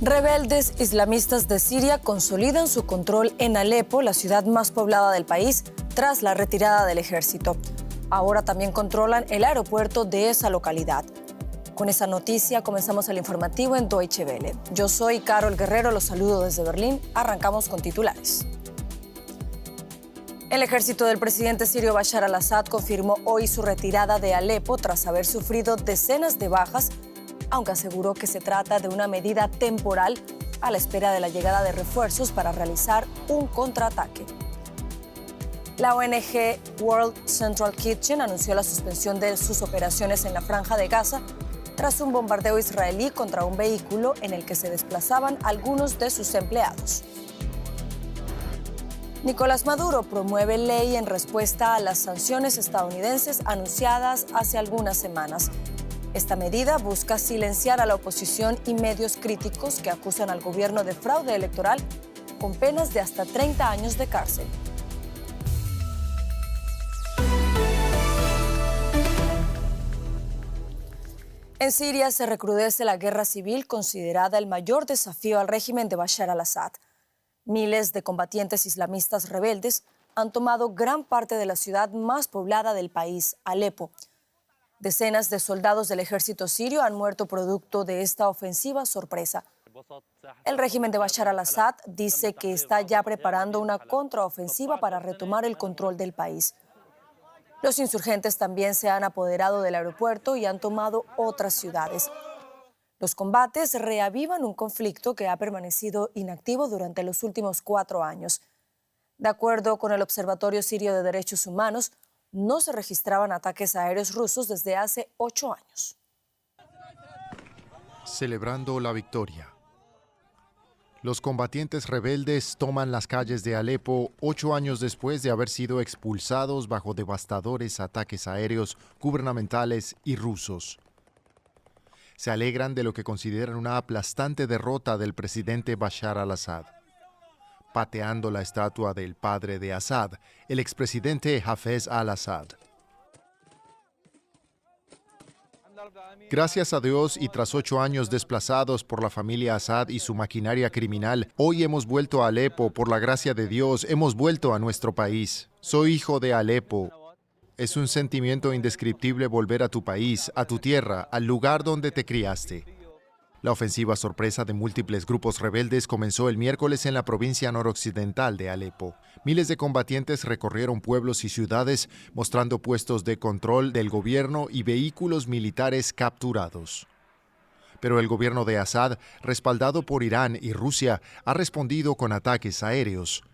Rebeldes islamistas de Siria consolidan su control en Alepo, la ciudad más poblada del país, tras la retirada del ejército. Ahora también controlan el aeropuerto de esa localidad. Con esa noticia comenzamos el informativo en Deutsche Welle. Yo soy Carol Guerrero, los saludo desde Berlín. Arrancamos con titulares. El ejército del presidente sirio Bashar al-Assad confirmó hoy su retirada de Alepo tras haber sufrido decenas de bajas, aunque aseguró que se trata de una medida temporal a la espera de la llegada de refuerzos para realizar un contraataque. La ONG World Central Kitchen anunció la suspensión de sus operaciones en la Franja de Gaza tras un bombardeo israelí contra un vehículo en el que se desplazaban algunos de sus empleados. Nicolás Maduro promueve ley en respuesta a las sanciones estadounidenses anunciadas hace algunas semanas. Esta medida busca silenciar a la oposición y medios críticos que acusan al gobierno de fraude electoral con penas de hasta 30 años de cárcel. En Siria se recrudece la guerra civil, considerada el mayor desafío al régimen de Bashar al-Assad. Miles de combatientes islamistas rebeldes han tomado gran parte de la ciudad más poblada del país, Alepo. Decenas de soldados del ejército sirio han muerto producto de esta ofensiva sorpresa. El régimen de Bashar al-Assad dice que está ya preparando una contraofensiva para retomar el control del país. Los insurgentes también se han apoderado del aeropuerto y han tomado otras ciudades. Los combates reavivan un conflicto que ha permanecido inactivo durante los últimos 4 años. De acuerdo con el Observatorio Sirio de Derechos Humanos, no se registraban ataques aéreos rusos desde hace 8 años. Celebrando la victoria. Los combatientes rebeldes toman las calles de Alepo 8 años después de haber sido expulsados bajo devastadores ataques aéreos gubernamentales y rusos. Se alegran de lo que consideran una aplastante derrota del presidente Bashar al-Assad. Pateando la estatua del padre de Assad, el expresidente Hafez al-Assad. Gracias a Dios y tras 8 años desplazados por la familia Assad y su maquinaria criminal, hoy hemos vuelto a Alepo. Por la gracia de Dios, hemos vuelto a nuestro país. Soy hijo de Alepo. Es un sentimiento indescriptible volver a tu país, a tu tierra, al lugar donde te criaste. La ofensiva sorpresa de múltiples grupos rebeldes comenzó el miércoles en la provincia noroccidental de Alepo. Miles de combatientes recorrieron pueblos y ciudades, mostrando puestos de control del gobierno y vehículos militares capturados. Pero el gobierno de Assad, respaldado por Irán y Rusia, ha respondido con ataques aéreos.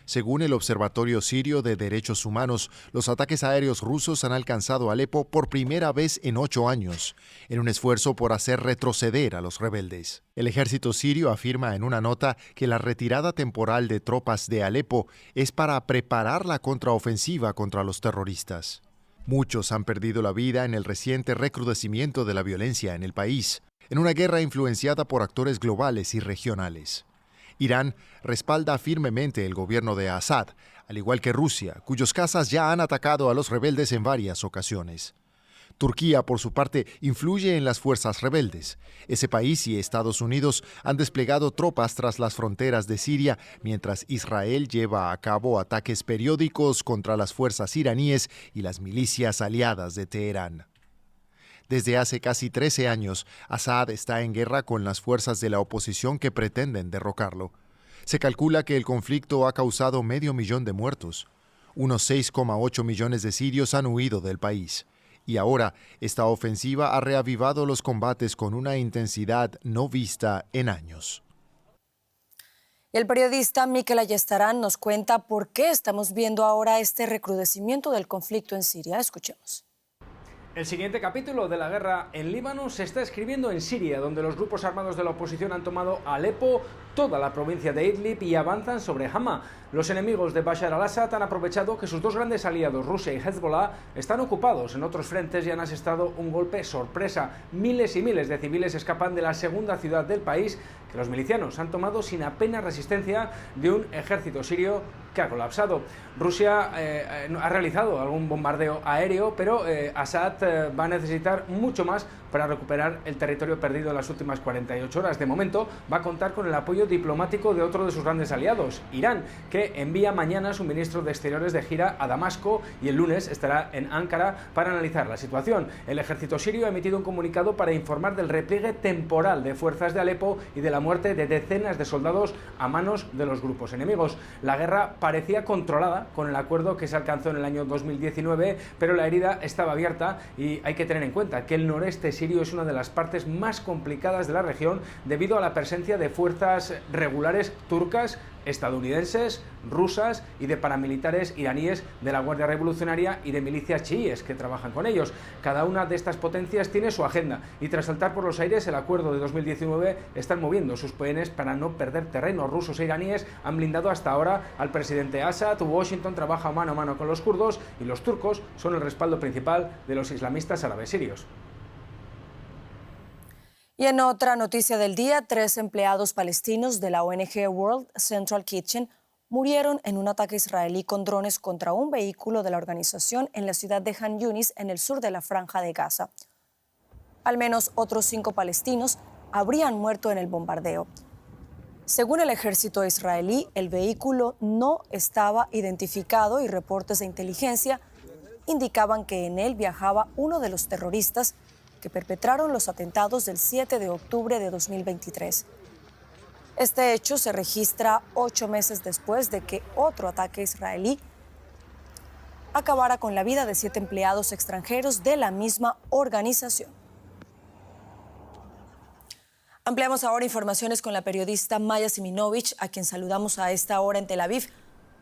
Según el Observatorio Sirio de Derechos Humanos, los ataques aéreos rusos han alcanzado Alepo por primera vez en 8 años, en un esfuerzo por hacer retroceder a los rebeldes. El ejército sirio afirma en una nota que la retirada temporal de tropas de Alepo es para preparar la contraofensiva contra los terroristas. Muchos han perdido la vida en el reciente recrudecimiento de la violencia en el país, en una guerra influenciada por actores globales y regionales. Irán respalda firmemente el gobierno de Assad, al igual que Rusia, cuyos cazas ya han atacado a los rebeldes en varias ocasiones. Turquía, por su parte, influye en las fuerzas rebeldes. Ese país y Estados Unidos han desplegado tropas tras las fronteras de Siria, mientras Israel lleva a cabo ataques periódicos contra las fuerzas iraníes y las milicias aliadas de Teherán. Desde hace casi 13 años, Assad está en guerra con las fuerzas de la oposición que pretenden derrocarlo. Se calcula que el conflicto ha causado 500.000 de muertos. Unos 6,8 millones de sirios han huido del país. Y ahora, esta ofensiva ha reavivado los combates con una intensidad no vista en años. El periodista Mikel Ayestarán nos cuenta por qué estamos viendo ahora este recrudecimiento del conflicto en Siria. Escuchemos. El siguiente capítulo de la guerra en Líbano se está escribiendo en Siria, donde los grupos armados de la oposición han tomado Alepo, toda la provincia de Idlib y avanzan sobre Hama. Los enemigos de Bashar al-Assad han aprovechado que sus dos grandes aliados, Rusia y Hezbollah, están ocupados en otros frentes y han asestado un golpe sorpresa. Miles y miles de civiles escapan de la segunda ciudad del país, que los milicianos han tomado sin apenas resistencia de un ejército sirio que ha colapsado. Rusia ha realizado algún bombardeo aéreo, pero Assad va a necesitar mucho más para recuperar el territorio perdido en las últimas 48 horas. De momento va a contar con el apoyo diplomático de otro de sus grandes aliados, Irán, que envía mañana su ministro de Exteriores de gira a Damasco y el lunes estará en Ankara para analizar la situación. El ejército sirio ha emitido un comunicado para informar del repliegue temporal de fuerzas de Alepo y de la muerte de decenas de soldados a manos de los grupos enemigos. La guerra parecía controlada con el acuerdo que se alcanzó en el año 2019, pero la herida estaba abierta y hay que tener en cuenta que el noreste sirio es una de las partes más complicadas de la región debido a la presencia de fuerzas regulares turcas, estadounidenses, rusas y de paramilitares iraníes de la Guardia Revolucionaria y de milicias chiíes que trabajan con ellos. Cada una de estas potencias tiene su agenda y tras saltar por los aires el acuerdo de 2019 están moviendo sus peones para no perder terreno. Rusos e iraníes han blindado hasta ahora al presidente Assad, Washington trabaja mano a mano con los kurdos y los turcos son el respaldo principal de los islamistas árabes sirios. Y en otra noticia del día, 3 empleados palestinos de la ONG World Central Kitchen murieron en un ataque israelí con drones contra un vehículo de la organización en la ciudad de Han Yunis, en el sur de la Franja de Gaza. Al menos otros 5 palestinos habrían muerto en el bombardeo. Según el ejército israelí, el vehículo no estaba identificado y reportes de inteligencia indicaban que en él viajaba uno de los terroristas que perpetraron los atentados del 7 de octubre de 2023. Este hecho se registra 8 meses después de que otro ataque israelí acabara con la vida de 7 empleados extranjeros de la misma organización. Ampliamos ahora informaciones con la periodista Maya Siminovich, a quien saludamos a esta hora en Tel Aviv.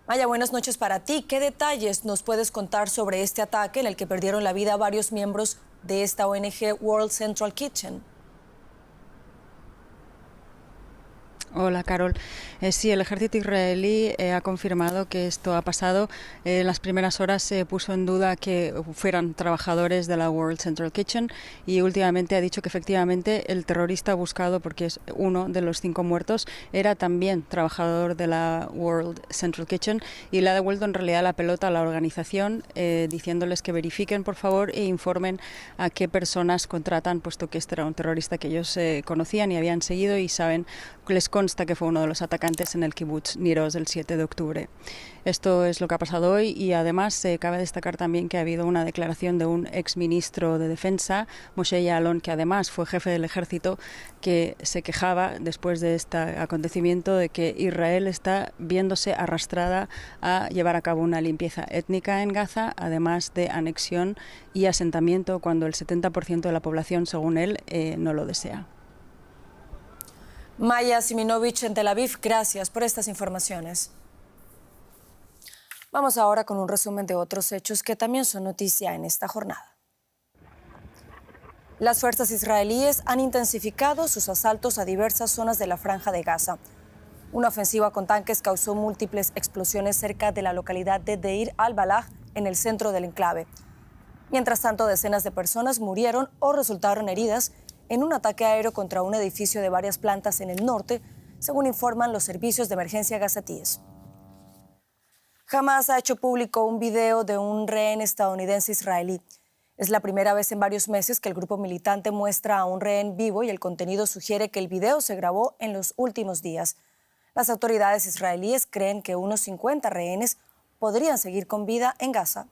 Maya, buenas noches para ti. ¿Qué detalles nos puedes contar sobre este ataque en el que perdieron la vida varios miembros de esta ONG World Central Kitchen? Hola, Carol. Sí, el ejército israelí ha confirmado que esto ha pasado. En las primeras horas se puso en duda que fueran trabajadores de la World Central Kitchen y últimamente ha dicho que efectivamente el terrorista buscado, porque es uno de los 5 muertos, era también trabajador de la World Central Kitchen y le ha devuelto en realidad la pelota a la organización diciéndoles que verifiquen, por favor, e informen a qué personas contratan, puesto que este era un terrorista que ellos conocían y habían seguido y saben, les consta que fue uno de los atacantes en el kibbutz Nir Oz el 7 de octubre. Esto es lo que ha pasado hoy y además cabe destacar también que ha habido una declaración de un exministro de Defensa, Moshe Yaalon, que además fue jefe del ejército, que se quejaba después de este acontecimiento de que Israel está viéndose arrastrada a llevar a cabo una limpieza étnica en Gaza, además de anexión y asentamiento cuando el 70% de la población, según él, no lo desea. Maya Siminovich en Tel Aviv, gracias por estas informaciones. Vamos ahora con un resumen de otros hechos que también son noticia en esta jornada. Las fuerzas israelíes han intensificado sus asaltos a diversas zonas de la Franja de Gaza. Una ofensiva con tanques causó múltiples explosiones cerca de la localidad de Deir al-Balah, en el centro del enclave. Mientras tanto, decenas de personas murieron o resultaron heridas en un ataque aéreo contra un edificio de varias plantas en el norte, según informan los servicios de emergencia gazatíes. Hamas ha hecho público un video de un rehén estadounidense israelí. Es la primera vez en varios meses que el grupo militante muestra a un rehén vivo y el contenido sugiere que el video se grabó en los últimos días. Las autoridades israelíes creen que unos 50 rehenes podrían seguir con vida en Gaza.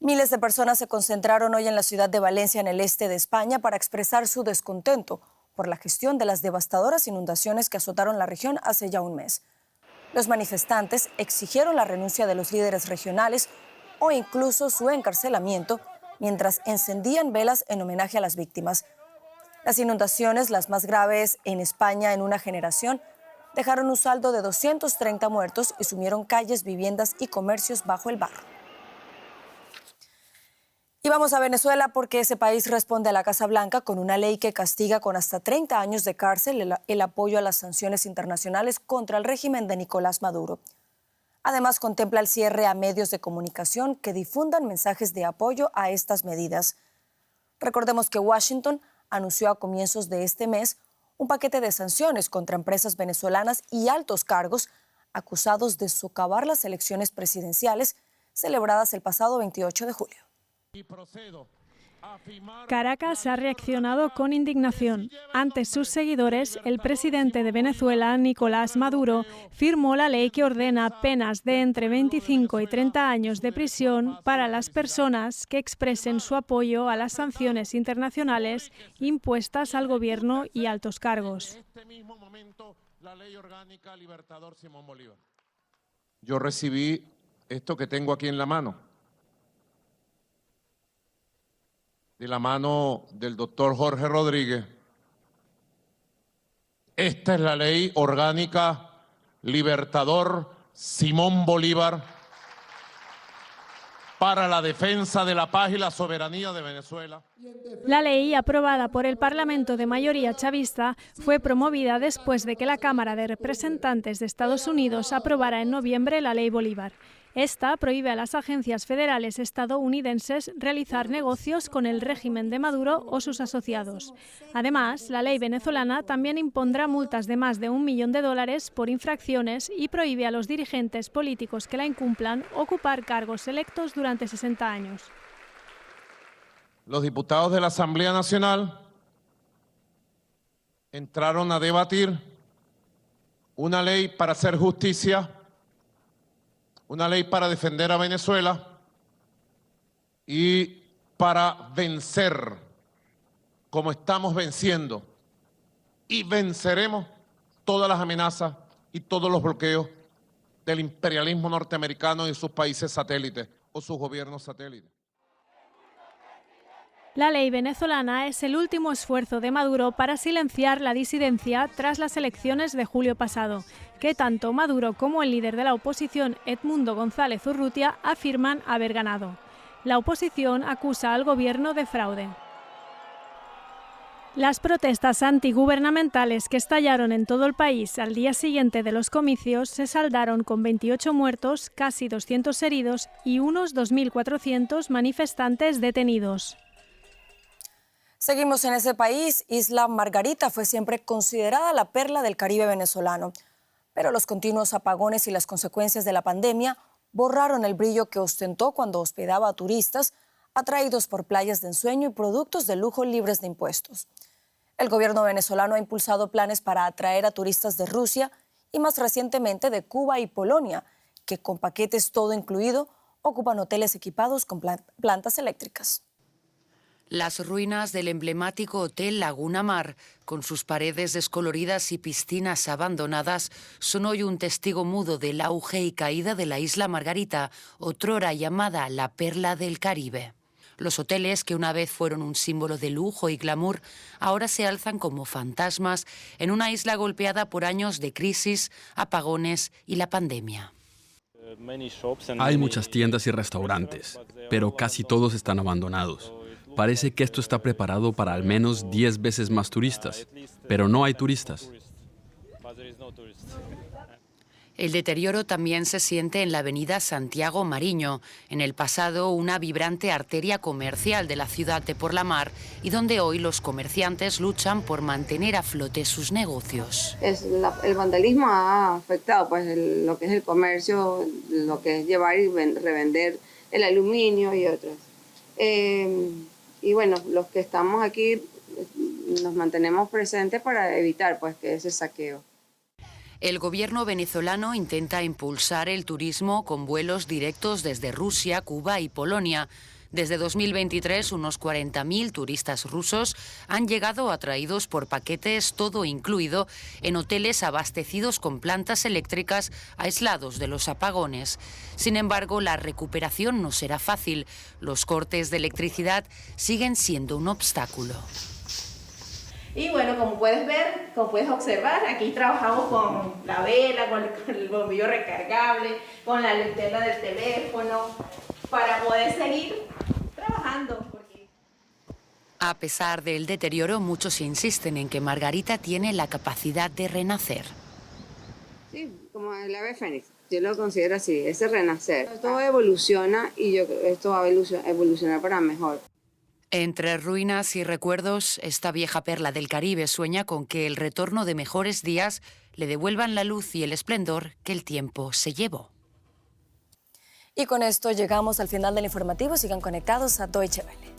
Miles de personas se concentraron hoy en la ciudad de Valencia, en el este de España, para expresar su descontento por la gestión de las devastadoras inundaciones que azotaron la región hace ya un mes. Los manifestantes exigieron la renuncia de los líderes regionales o incluso su encarcelamiento mientras encendían velas en homenaje a las víctimas. Las inundaciones, las más graves en España en una generación, dejaron un saldo de 230 muertos y sumieron calles, viviendas y comercios bajo el barro. Y vamos a Venezuela porque ese país responde a la Casa Blanca con una ley que castiga con hasta 30 años de cárcel el apoyo a las sanciones internacionales contra el régimen de Nicolás Maduro. Además, contempla el cierre a medios de comunicación que difundan mensajes de apoyo a estas medidas. Recordemos que Washington anunció a comienzos de este mes un paquete de sanciones contra empresas venezolanas y altos cargos acusados de socavar las elecciones presidenciales celebradas el pasado 28 de julio. Caracas ha reaccionado con indignación. Ante sus seguidores, el presidente de Venezuela, Nicolás Maduro, firmó la ley que ordena penas de entre 25 y 30 años de prisión para las personas que expresen su apoyo a las sanciones internacionales impuestas al gobierno y altos cargos. La ley orgánica Libertador Simón Bolívar. Yo recibí esto que tengo aquí en la mano, de la mano del doctor Jorge Rodríguez. Esta es la ley orgánica Libertador Simón Bolívar para la defensa de la paz y la soberanía de Venezuela. La ley, aprobada por el Parlamento de mayoría chavista, fue promovida después de que la Cámara de Representantes de Estados Unidos aprobara en noviembre la Ley Bolívar. Esta prohíbe a las agencias federales estadounidenses realizar negocios con el régimen de Maduro o sus asociados. Además, la ley venezolana también impondrá multas de más de $1 millón por infracciones y prohíbe a los dirigentes políticos que la incumplan ocupar cargos electos durante 60 años. Los diputados de la Asamblea Nacional entraron a debatir una ley para hacer justicia, una ley para defender a Venezuela y para vencer, como estamos venciendo, y venceremos todas las amenazas y todos los bloqueos del imperialismo norteamericano y sus países satélites o sus gobiernos satélites. La ley venezolana es el último esfuerzo de Maduro para silenciar la disidencia tras las elecciones de julio pasado, que tanto Maduro como el líder de la oposición, Edmundo González Urrutia, afirman haber ganado. La oposición acusa al gobierno de fraude. Las protestas antigubernamentales que estallaron en todo el país al día siguiente de los comicios se saldaron con 28 muertos, casi 200 heridos y unos 2.400 manifestantes detenidos. Seguimos en ese país. Isla Margarita fue siempre considerada la perla del Caribe venezolano, pero los continuos apagones y las consecuencias de la pandemia borraron el brillo que ostentó cuando hospedaba a turistas atraídos por playas de ensueño y productos de lujo libres de impuestos. El gobierno venezolano ha impulsado planes para atraer a turistas de Rusia y más recientemente de Cuba y Polonia, que con paquetes todo incluido ocupan hoteles equipados con plantas eléctricas. Las ruinas del emblemático Hotel Laguna Mar, con sus paredes descoloridas y piscinas abandonadas, son hoy un testigo mudo del auge y caída de la isla Margarita, otrora llamada la perla del Caribe. Los hoteles, que una vez fueron un símbolo de lujo y glamour, ahora se alzan como fantasmas en una isla golpeada por años de crisis, apagones y la pandemia. Hay muchas tiendas y restaurantes, pero casi todos están abandonados. Parece que esto está preparado para al menos 10 veces más turistas, pero no hay turistas. El deterioro también se siente en la avenida Santiago Mariño, en el pasado una vibrante arteria comercial de la ciudad de Por la Mar y donde hoy los comerciantes luchan por mantener a flote sus negocios. El vandalismo ha afectado pues, lo que es el comercio, lo que es llevar y revender el aluminio y otros. Y bueno, los que estamos aquí nos mantenemos presentes para evitar pues, que ese saqueo. El gobierno venezolano intenta impulsar el turismo con vuelos directos desde Rusia, Cuba y Polonia. Desde 2023, unos 40.000 turistas rusos han llegado atraídos por paquetes todo incluido en hoteles abastecidos con plantas eléctricas aislados de los apagones. Sin embargo, la recuperación no será fácil. Los cortes de electricidad siguen siendo un obstáculo. Y bueno, como puedes ver, como puedes observar, aquí trabajamos con la vela, con el bombillo recargable, con la linterna del teléfono, para poder seguir trabajando. A pesar del deterioro, muchos insisten en que Margarita tiene la capacidad de renacer. Sí, como el ave fénix, yo lo considero así, ese renacer. Todo evoluciona y yo creo que esto va a evolucionar para mejor. Entre ruinas y recuerdos, esta vieja perla del Caribe sueña con que el retorno de mejores días le devuelvan la luz y el esplendor que el tiempo se llevó. Y con esto llegamos al final del informativo. Sigan conectados a Deutsche Welle.